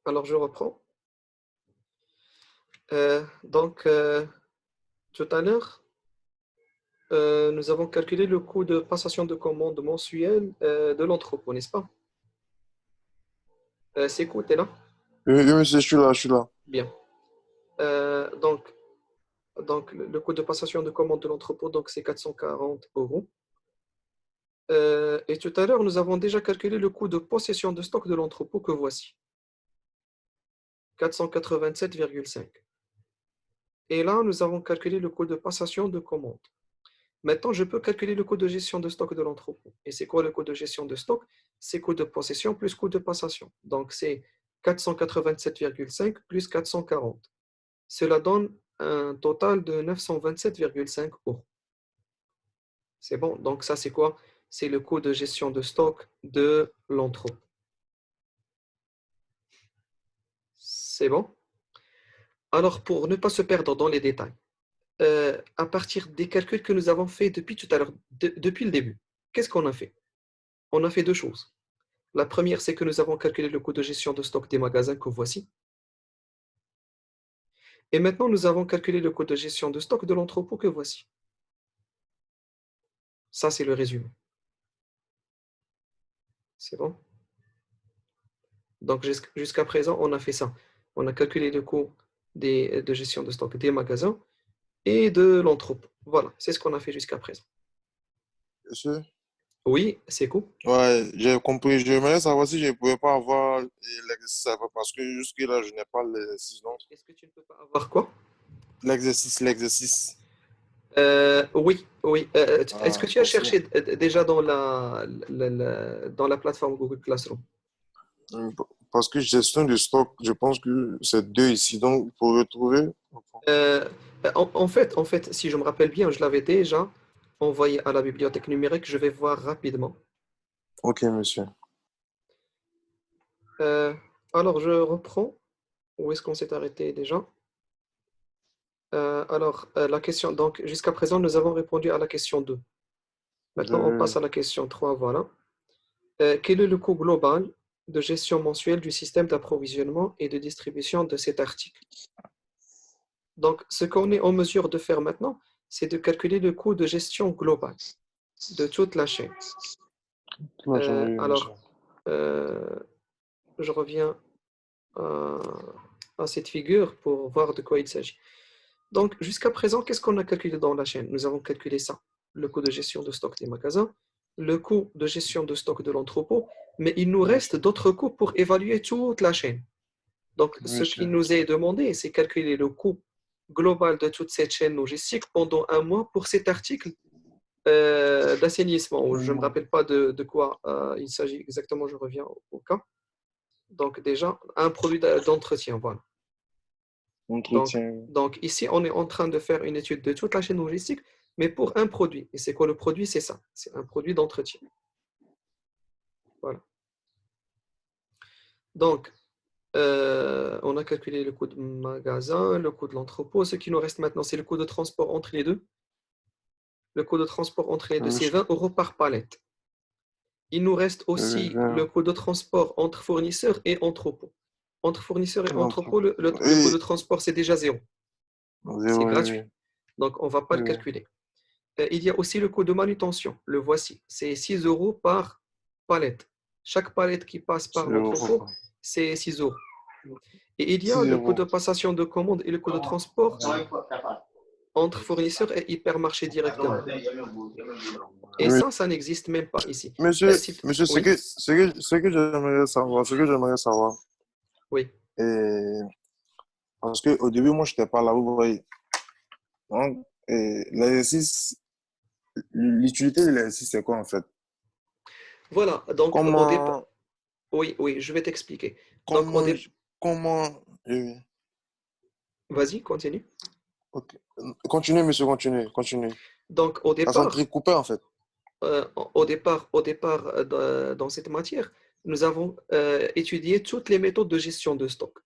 Alors, je reprends. Donc, tout à l'heure, nous avons calculé le coût de passation de commande mensuel de l'entrepôt, n'est-ce pas? C'est coût, t'es là? Oui, oui, monsieur, je suis là. Bien. Donc, le coût de passation de commande de l'entrepôt, donc c'est 440 euros. Et tout à l'heure, nous avons déjà calculé le coût de possession de stock de l'entrepôt que voici, 487,5. Et là, nous avons calculé le coût de passation de commande. Maintenant, je peux calculer le coût de gestion de stock de l'entrepôt. Et c'est quoi le coût de gestion de stock? C'est coût de possession plus coût de passation. Donc, c'est 487,5 plus 440. Cela donne un total de 927,5 euros. C'est bon? Donc, ça, c'est quoi? C'est le coût de gestion de stock de l'entrepôt. C'est bon? Alors, pour ne pas se perdre dans les détails, à partir des calculs que nous avons faits depuis tout à l'heure, depuis le début, qu'est-ce qu'on a fait? On a fait deux choses. La première, c'est que nous avons calculé le coût de gestion de stock des magasins que voici. Et maintenant, nous avons calculé le coût de gestion de stock de l'entrepôt que voici. Ça, c'est le résumé. C'est bon? Donc, jusqu'à présent, on a fait ça. On a calculé le coût de gestion de stock des magasins et de l'entrepôt. Voilà, c'est ce qu'on a fait jusqu'à présent. Monsieur? Oui, c'est cool. Ouais, j'ai compris. J'aimerais savoir si je ne pouvais pas avoir l'exercice parce que jusque-là, je n'ai pas l'exercice. Donc, Est-ce que tu ne peux pas avoir quoi? l'exercice. Oui, oui. Est-ce que Ah, tu as merci. cherché déjà dans dans la plateforme Google Classroom? Parce que gestion du stock, je pense que c'est deux ici. Donc, pour retrouver. Euh, en fait, si je me rappelle bien, je l'avais déjà envoyé à la bibliothèque numérique. Je vais voir rapidement. Ok, monsieur. Euh, alors, je reprends. Où est-ce qu'on s'est arrêté déjà? La question. Donc, jusqu'à présent, nous avons répondu à la question 2. Maintenant, on passe Je... à la question 3. Voilà. Quel est le coût global de gestion mensuelle du système d'approvisionnement et de distribution de cet article? Donc, ce qu'on est en mesure de faire maintenant, c'est de calculer le coût de gestion global de toute la chaîne. Là, Euh, oui, monsieur. alors, euh, je reviens à, à cette figure pour voir de quoi il s'agit. Donc, jusqu'à présent, qu'est-ce qu'on a calculé dans la chaîne? Nous avons calculé ça, le coût de gestion de stock des magasins, le coût de gestion de stock de l'entrepôt, mais il nous reste Monsieur. d'autres coûts pour évaluer toute la chaîne. Donc, Oui, ce qui monsieur. nous est demandé, c'est calculer le coût global de toute cette chaîne logistique pendant un mois pour cet article d'assainissement. Je ne me rappelle pas de quoi il s'agit exactement, je reviens au cas. Donc, déjà, un produit d'entretien, voilà. Donc, Entretien. donc, ici, on est en train de faire une étude de toute la chaîne logistique, mais pour un produit. Et c'est quoi le produit? C'est ça. C'est un produit d'entretien. Voilà. Donc, on a calculé le coût de magasin, le coût de l'entrepôt. Ce qui nous reste maintenant, c'est le coût de transport entre les deux. Le coût de transport entre les deux, c'est Monsieur. 20 euros par palette. Il nous reste aussi le Vers coût de transport entre fournisseurs et entrepôt. Entre fournisseurs et entrepôt, l'entrepôt. le coût de Et transport, c'est déjà zéro. C'est zéro, oui, gratuit. Donc, on ne va pas oui. le Oui. calculer. Il y a aussi le coût de manutention. Le voici. C'est 6 euros par palette. Chaque palette qui passe par 6 euros l'entrepôt, par c'est 6 euros. Et il y a 6 le coût de euros. passation de commande et le coût de transport entre fournisseurs et hypermarchés directement. Et Oui. ça n'existe même pas ici. Monsieur, Si monsieur, Oui, ce que j'aimerais savoir, oui. et, parce qu'au début, moi, je n'étais pas là, vous voyez. Donc, l'exercice, l'utilité de l'exercice, c'est quoi en fait? Voilà. Donc, au départ, Comment, oui, oui, je vais t'expliquer. Donc, comment, comment, vas-y, continue. ok. Continuez, monsieur, continuez. Donc, Ça s'entrecoupait en fait. au départ dans cette matière, nous avons étudié toutes les méthodes de gestion de stock.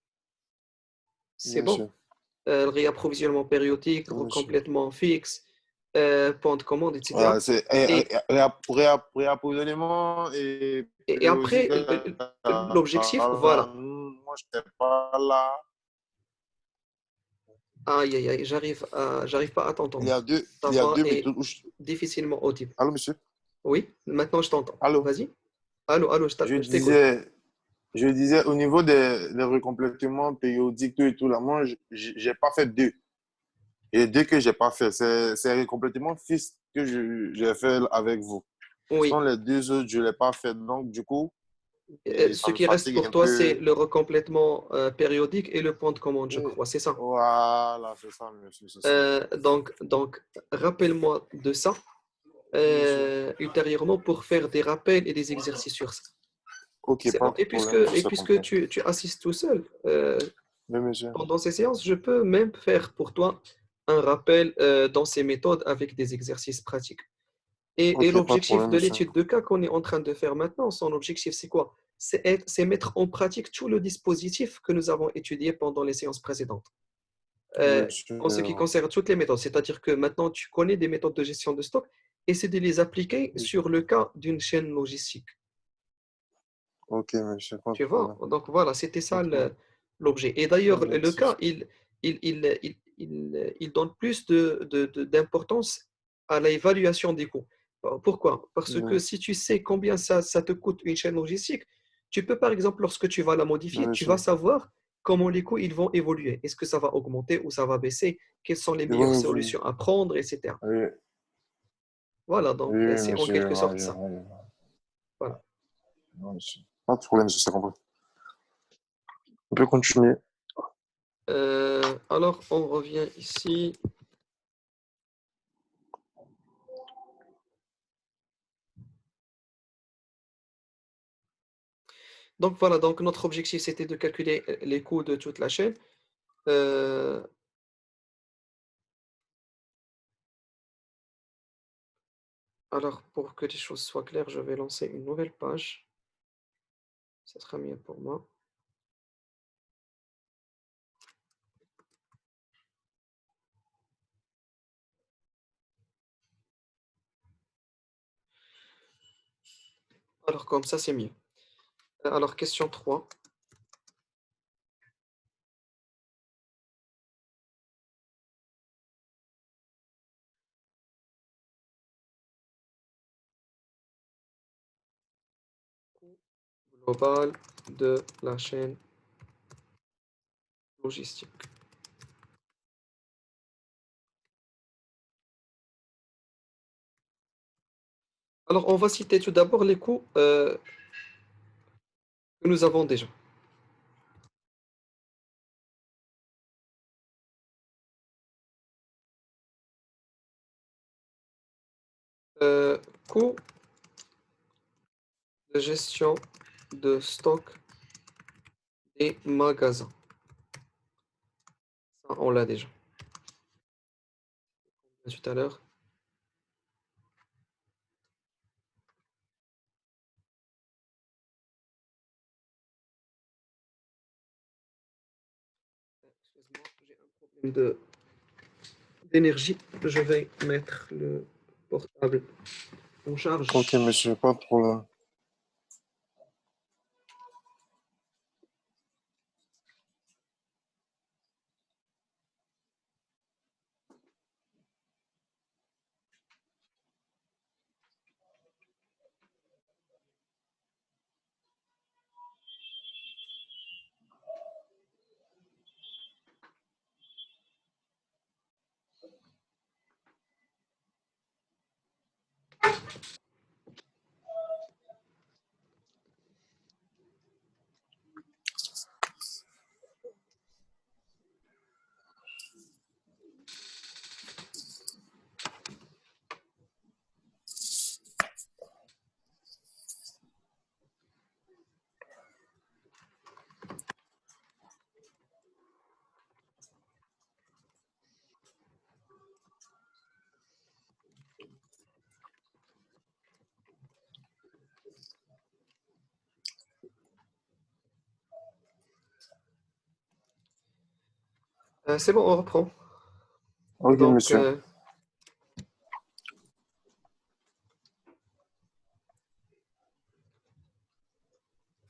C'est Bien bon. sûr, Réapprovisionnement périodique, bien sûr. recomplètement fixe, point de commande, Voilà, etc. c'est Et, réapprovisionnement et et périodique. après, l'objectif, voilà. je n'étais pas là. Aïe, aïe, aïe, j'arrive pas à Il y t'entendre. a deux, Ta il y a voix deux est méthodes où je... difficilement audible. Allô, monsieur? Oui, maintenant je t'entends. Allô? Vas-y. Allô, allô, Je je t'écoute. disais, je disais, au niveau des recomplètements périodiques, tout et tout, là, moi, j'ai pas fait deux. Et deux que j'ai pas fait, c'est recomplètement fils que j'ai fait avec vous. Oui. Sinon, les deux autres, je l'ai pas fait. Donc, du coup, et Ce ça me qui reste fatigue pour un toi, c'est peu. le recomplètement périodique et le point de commande, je Et crois. C'est ça. voilà, c'est ça, monsieur, c'est ça. Donc, rappelle-moi de ça Oui, monsieur. ultérieurement pour faire des rappels et des exercices sur ça. Ok, C'est pas bon. de Et problème, monsieur, c'est puisque compris. tu assistes tout seul, Oui, monsieur. pendant ces séances, je peux même faire pour toi un rappel dans ces méthodes avec des exercices pratiques. Et Ok, pas de l'objectif problème, de monsieur. l'étude de cas qu'on est en train de faire maintenant, son objectif, c'est quoi? C'est mettre en pratique tout le dispositif que nous avons étudié pendant les séances précédentes. Monsieur. En ce qui concerne toutes les méthodes, c'est-à-dire que maintenant tu connais des méthodes de gestion de stock et c'est de les appliquer sur le cas d'une chaîne logistique. Ok, monsieur, pas de Tu vois? problème. Donc voilà, c'était Pas ça de problème. l'objet. Et d'ailleurs, le cas, Exercice. il donne plus d'importance à l'évaluation des coûts. Pourquoi? Parce que Oui, si tu sais combien ça te coûte une chaîne logistique, tu peux par exemple, lorsque tu vas la oui, modifier, tu vas monsieur. savoir comment les coûts ils vont évoluer. Est-ce que ça va augmenter ou ça va baisser? Quelles sont les Et meilleures oui, oui, solutions à prendre, etc. oui, Voilà, oui, donc c'est en monsieur, quelque sorte oui, ça. oui, Voilà. oui, monsieur. Pas de problème, monsieur, c'est compris. On peut continuer. Alors, on revient ici. Donc voilà, donc notre objectif c'était de calculer les coûts de toute la chaîne. Euh, alors pour que les choses soient claires, je vais lancer une nouvelle page. Ça sera mieux pour moi. Alors comme ça c'est mieux. Alors question 3. Coût global de la chaîne logistique. Alors on va citer tout d'abord les coûts que nous avons déjà. Euh, Coût de gestion de stock des magasins. Ça, on l'a déjà tout à l'heure. Excuse-moi, j'ai un problème d'énergie. Je vais mettre le portable en Ok, charge. monsieur, pas de problème. C'est bon, on reprend. Ok, Donc, monsieur.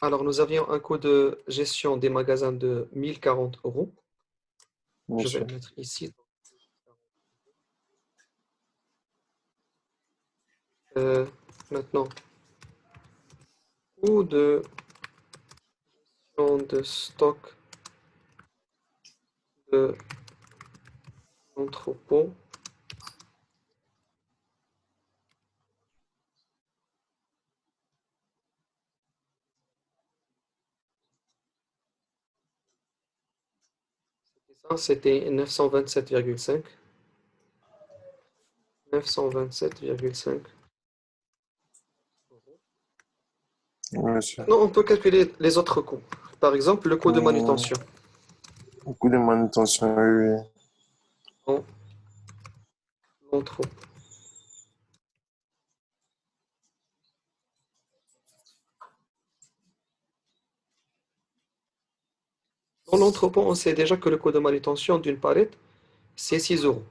Alors, nous avions un coût de gestion des magasins de 1040 euros. Je vais Monsieur. le mettre ici. Euh, Maintenant, coût de gestion de stock de l'entrepôt. Ça, c'était 927,5. 927,5 euros. Monsieur. Maintenant, on peut calculer les autres coûts. Par exemple, le coût de Hum, manutention. Beaucoup de manutention, oui, oui. En l'entrepôt. Dans l'entrepôt, on sait déjà que le coût de manutention d'une palette, c'est 6 euros.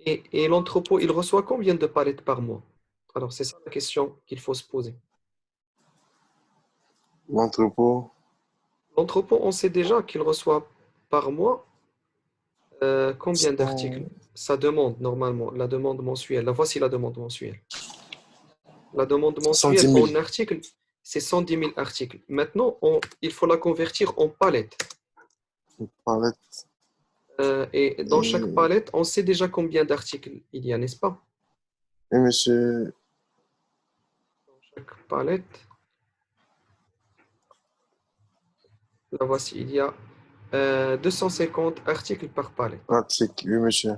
Et l'entrepôt, il reçoit combien de palettes par mois? Alors, c'est ça la question qu'il faut se poser. L'entrepôt, L'entrepôt, on sait déjà qu'il reçoit par mois combien d'articles? 100, Sa demande, normalement, la demande mensuelle. La voici la demande mensuelle. La demande mensuelle 110 000 en articles, c'est 110 000 articles. Maintenant, il faut la convertir en palettes. palettes. Et dans chaque Et, palette, on sait déjà combien d'articles il y a, n'est-ce pas? et monsieur, Dans chaque palette, la voici, il y a 250 articles par palette. article, oui, monsieur.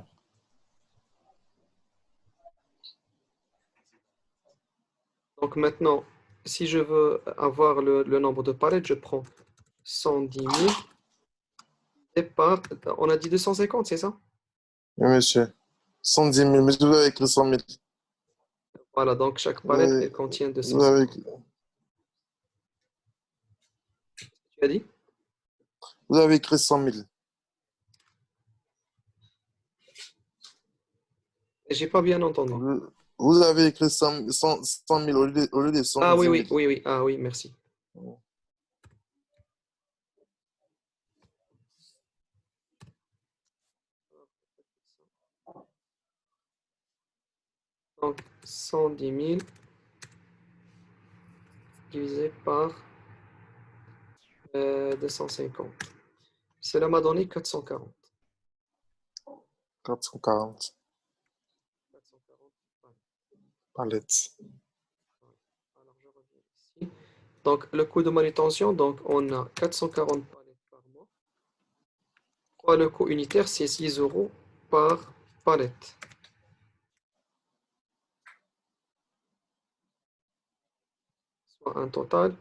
Donc maintenant, si je veux avoir le nombre de palettes, je prends 110 000 et par... On a dit 250, c'est ça? Oui, monsieur. 110 000, mais vous avez écrit 100 000. Voilà, donc chaque Vous palette, avez, elle contient vous avez, 250. Tu as dit? vous avez écrit 100 000. J'ai pas bien entendu. Vous avez écrit 100 000 au lieu de Ah oui, 110 oui, 000. oui, oui. Ah oui, merci. Donc 110 000 divisé par 250. Cela m'a donné 440. 440 440. palettes. Alors je reviens ici. Donc le coût de manutention, donc on a 440 palettes par mois. Fois le coût unitaire, c'est 6 euros par palette. Soit un total,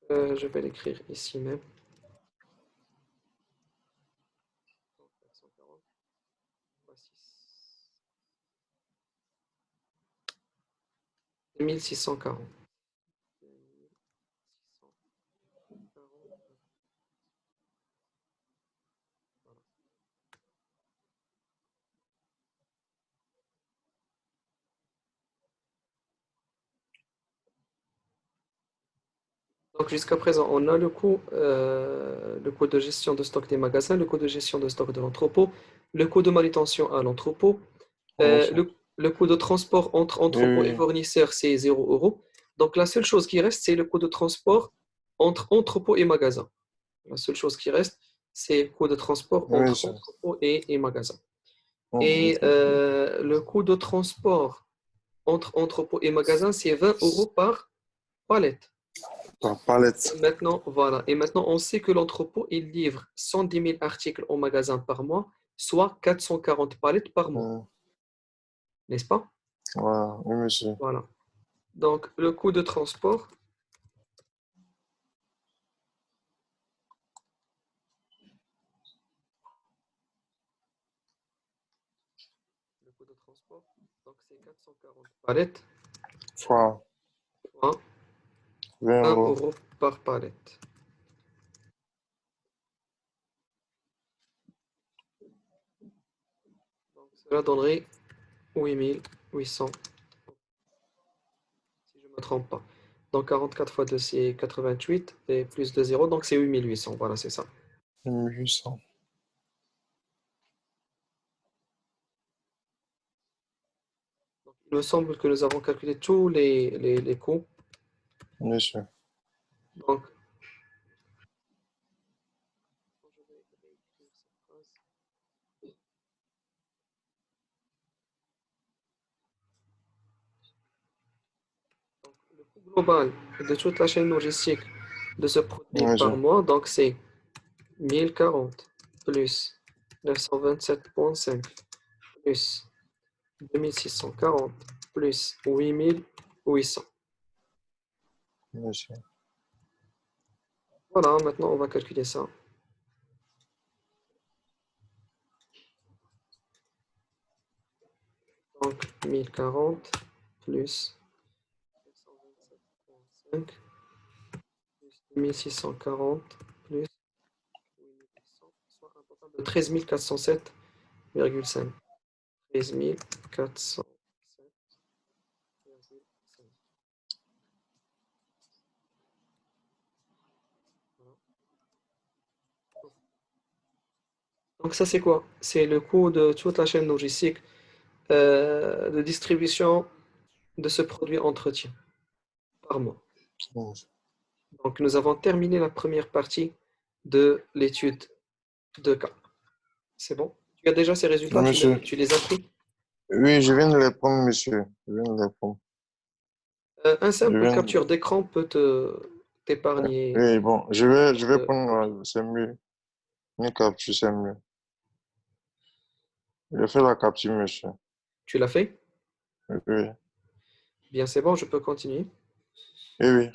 je vais l'écrire ici même. 440 fois 6. 2640. Donc jusqu'à présent, on a le coût de gestion de stock des magasins, le coût de gestion de stock de l'entrepôt, le coût de manutention à l'entrepôt, Oui, monsieur. le coût de transport entre Oui, entrepôt et oui, fournisseur, c'est 0 euros. Donc la seule chose qui reste, c'est le coût de transport entre entrepôt et magasin. La seule chose qui reste, c'est le coût de transport oui, entre monsieur. entrepôt et magasin. On Et comprend. le coût de transport entre entrepôt et magasin, c'est 20 euros par palette. Par palette. Et maintenant, voilà. Et maintenant, on sait que l'entrepôt, il livre 110 000 articles au magasin par mois, soit 440 palettes par mois. Hum, N'est-ce pas? Voilà, oui, monsieur. Voilà. Donc, le coût de transport, le coût de transport, donc c'est 440 palettes, Fois soit 20 1 euros. euro par palette. Donc, cela donnerait 8 800. Si je me trompe pas. Donc 44 fois 2, c'est 88, et plus de 0, donc c'est 8800. Voilà, c'est ça. 1800. Il me semble que nous avons calculé tous les coûts. Monsieur. Donc, le coût global de toute la chaîne logistique de ce produit par Monsieur. mois, donc c'est 1040 plus 927,5 plus 2640 plus 8800. Monsieur. Voilà, maintenant on va calculer ça. Donc 1040 plus 927,5 plus 2640 plus 8800, soit un total de 13 407,5. 13 407,5. Donc ça c'est quoi? C'est le coût de toute la chaîne logistique de distribution de ce produit entretien par mois. Donc nous avons terminé la première partie de l'étude de cas. C'est bon? Tu as déjà ces résultats, Monsieur. tu les as pris? Oui, je viens de les prendre, monsieur. Je viens de les prendre. Un Je simple viens capture d'écran peut t'épargner. Oui, bon, je vais prendre, c'est mieux. Une capture, c'est mieux. Je fais la capture, monsieur. Tu l'as fait? Oui, Bien, c'est bon, je peux continuer. oui, oui.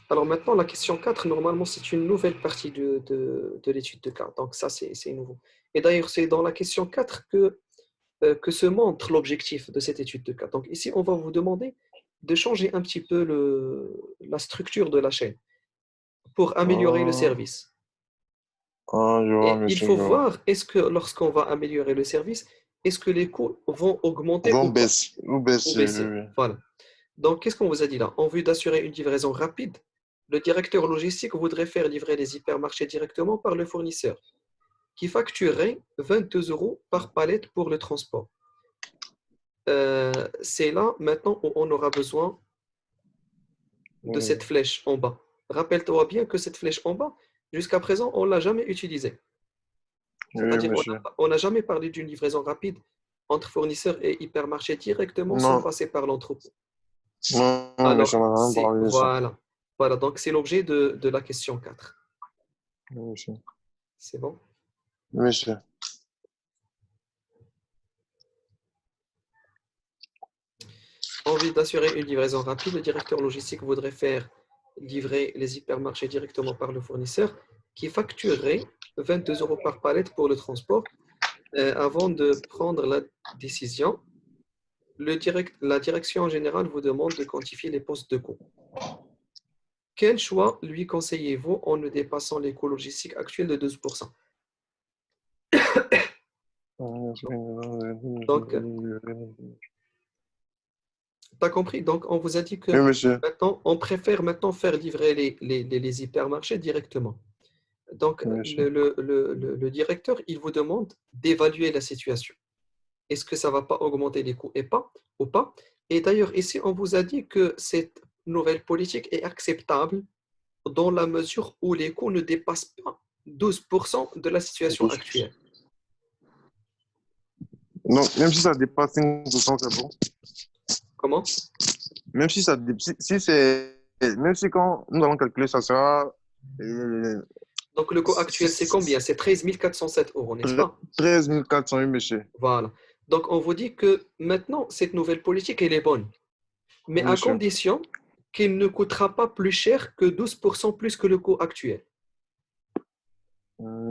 Alors maintenant, la question 4, normalement, c'est une nouvelle partie de l'étude de cas. Donc ça, c'est nouveau. Et d'ailleurs, c'est dans la question 4 que se montre l'objectif de cette étude de cas. Donc ici, on va vous demander de changer un petit peu la structure de la chaîne pour améliorer le Ah, service. je vois, Et il monsieur, faut je vois. voir, est-ce que lorsqu'on va améliorer le service, est-ce que les coûts vont augmenter Vont ou pas, baisser, ou ou baisser, oui, baisser? oui. Voilà. Donc, qu'est-ce qu'on vous a dit là? En vue d'assurer une livraison rapide, le directeur logistique voudrait faire livrer les hypermarchés directement par le fournisseur, qui facturerait 22 euros par palette pour le transport. C'est là maintenant où on aura besoin de Oui, cette flèche en bas. Rappelle-toi bien que cette flèche en bas, jusqu'à présent, on ne l'a jamais utilisée. oui, C'est-à-dire, monsieur. on n'a jamais parlé d'une livraison rapide entre fournisseurs et hypermarchés directement sans Non, passer par l'entrepôt. non, non, monsieur, Alors, on n'a jamais c'est parlé de ça. voilà. Voilà, donc c'est l'objet de la question 4. Oui, monsieur. C'est bon? Monsieur. En vue d'assurer une livraison rapide, le directeur logistique voudrait faire livrer les hypermarchés directement par le fournisseur qui facturerait 22 euros par palette pour le transport. Avant de prendre la décision, la direction générale vous demande de quantifier les postes de coût. Quel choix lui conseillez-vous en ne dépassant les coûts logistiques actuels de 12%? Donc, tu as compris? Donc, on vous a dit Oui, que monsieur. maintenant, on préfère maintenant faire livrer les hypermarchés directement. Donc, Oui, monsieur. le directeur, il vous demande d'évaluer la situation. Est-ce que ça ne va pas augmenter les coûts ou pas? Et d'ailleurs, ici, on vous a dit que cette nouvelle politique est acceptable dans la mesure où les coûts ne dépassent pas 12% de la situation 12%. actuelle. Donc, même si ça dépasse 5%, c'est bon. Comment? Même si ça, si c'est, même si quand nous allons calculer, ça sera Donc, le coût actuel, c'est combien? C'est 13 407 euros, n'est-ce pas? 13 400, oui, monsieur. Voilà. Donc, on vous dit que maintenant, cette nouvelle politique, elle est bonne, mais Oui, à monsieur. condition qu'elle ne coûtera pas plus cher que 12% plus que le coût actuel.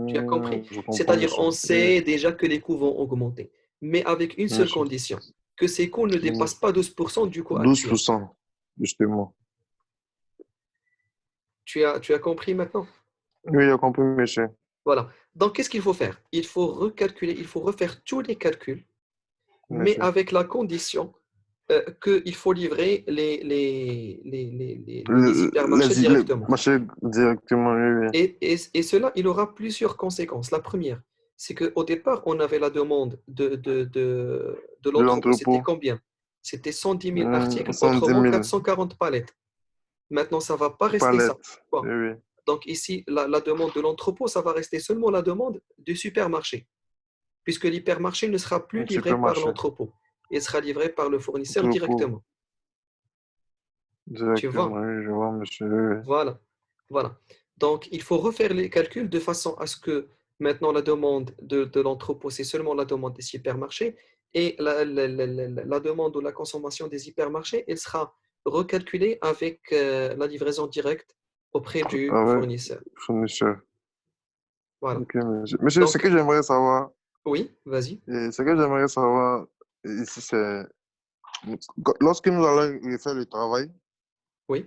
Tu as compris? Je comprends, C'est-à-dire, monsieur. on Oui, sait déjà que les coûts vont augmenter, mais avec une oui, seule monsieur. condition, que ces coûts ne Oui. dépassent pas 12% du coût actuel. 12%, justement. Tu as compris maintenant? Oui, j'ai compris, monsieur. Voilà. Donc, qu'est-ce qu'il faut faire? Il faut recalculer, il faut refaire tous les calculs, Oui, mais monsieur. avec la condition qu'il faut livrer les hypermarchés Les directement. marchés directement, oui, oui. Et cela, il aura plusieurs conséquences. La première, c'est qu'au départ, on avait la demande de De l'entrepôt. C'était l'entrepôt. combien? C'était 110 000 articles, 110 autrement 000 440 palettes. Maintenant, ça ne va pas rester ça. palettes. Pourquoi? Oui, oui. Donc ici, la demande de l'entrepôt, ça va rester seulement la demande du supermarché, puisque l'hypermarché ne sera plus Un livré par supermarché. l'entrepôt. Il sera livré par le fournisseur Entrepôt. directement. Tu Directement, vois? oui, je vois, monsieur. Oui, oui. Voilà. Voilà. Donc, il faut refaire les calculs de façon à ce que maintenant la demande de l'entrepôt, c'est seulement la demande des hypermarchés et la demande ou la consommation des hypermarchés, elle sera recalculée avec la livraison directe auprès du Ah ouais, fournisseur. fournisseur. Voilà. Ok, monsieur. Monsieur, ce Donc, que j'aimerais savoir, oui, vas-y. ici, c'est lorsque nous allons faire le travail, Oui.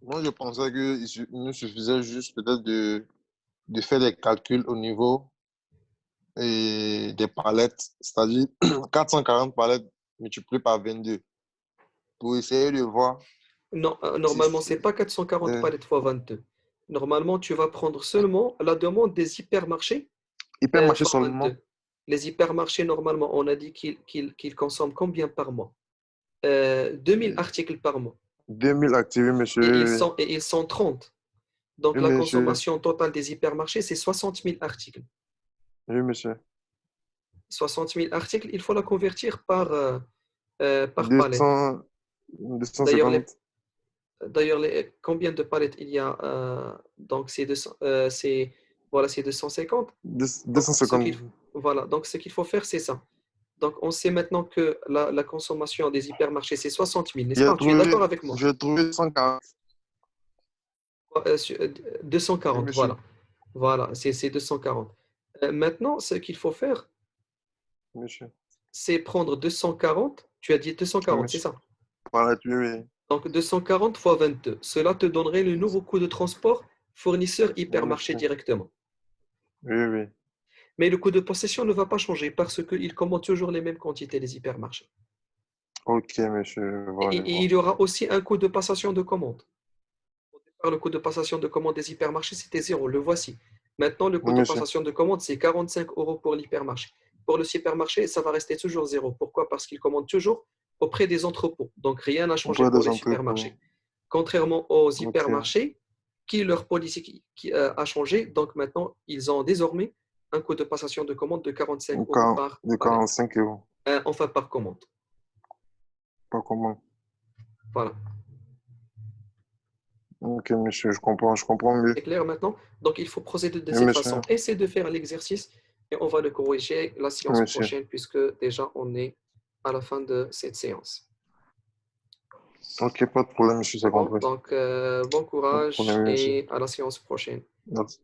moi, je pensais qu'il nous suffisait juste peut-être de faire des calculs au niveau des palettes, c'est-à-dire 440 palettes multipliées par 22 pour essayer de voir Non, si normalement, c'est pas 440 euh, palettes fois 22. Normalement, tu vas prendre seulement la demande des hypermarchés hypermarché fois seulement 22. Les hypermarchés, normalement, on a dit qu'ils consomment combien par mois? 2000 euh, articles par mois. 2000 activés, Et ils monsieur. sont, et ils sont 30. Donc, Oui, la monsieur. consommation totale des hypermarchés, c'est 60 000 articles. Oui, monsieur. 60 000 articles, il faut la convertir par palette. 200, D'ailleurs, 250, combien de palettes il y a? Donc, c'est 200, voilà, c'est 250. Donc, 250. voilà, donc, ce qu'il faut faire, c'est ça. Donc, on sait maintenant que la consommation des hypermarchés, c'est 60 000, n'est-ce pas? Tu es d'accord avec moi? J'ai trouvé 140. Oui, 240, monsieur. voilà. Voilà, c'est 240. Maintenant, ce qu'il faut faire, Monsieur. c'est prendre 240. Tu as dit Oui, 240, c'est monsieur. ça? Voilà, oui, oui. Donc, 240 fois 22. Cela te donnerait le nouveau coût de transport fournisseur Oui, hypermarché monsieur. directement. Oui, oui. Mais le coût de possession ne va pas changer parce qu'ils commandent toujours les mêmes quantités, les hypermarchés. Ok, monsieur. Je vois, je Et vois. il y aura aussi un coût de passation de commande. Au départ, le coût de passation de commande des hypermarchés, c'était zéro. Le voici. Maintenant, le coût Oui, de monsieur. passation de commande, c'est 45 euros pour l'hypermarché. Pour le supermarché, ça va rester toujours zéro. Pourquoi? Parce qu'ils commandent toujours auprès des entrepôts. Donc, rien n'a changé Auprès pour des les entrepôts. supermarchés. Contrairement aux Ok. hypermarchés, qui leur politique a changé. Donc, maintenant, ils ont désormais un coût de passation de commande de 45 euros par De palette. 45 €. Enfin, par commande. Pas comment. Voilà. Ok, monsieur. Je comprends mieux. C'est clair maintenant? Donc, il faut procéder de Oui, cette monsieur. façon. Essaie de faire l'exercice et on va le corriger la Oui, séance monsieur. prochaine puisque déjà on est à la fin de cette séance. Ok, pas de problème, monsieur. C'est C'est bon? compris. Donc, bon Pas de courage problème, monsieur. et à la séance prochaine. Merci.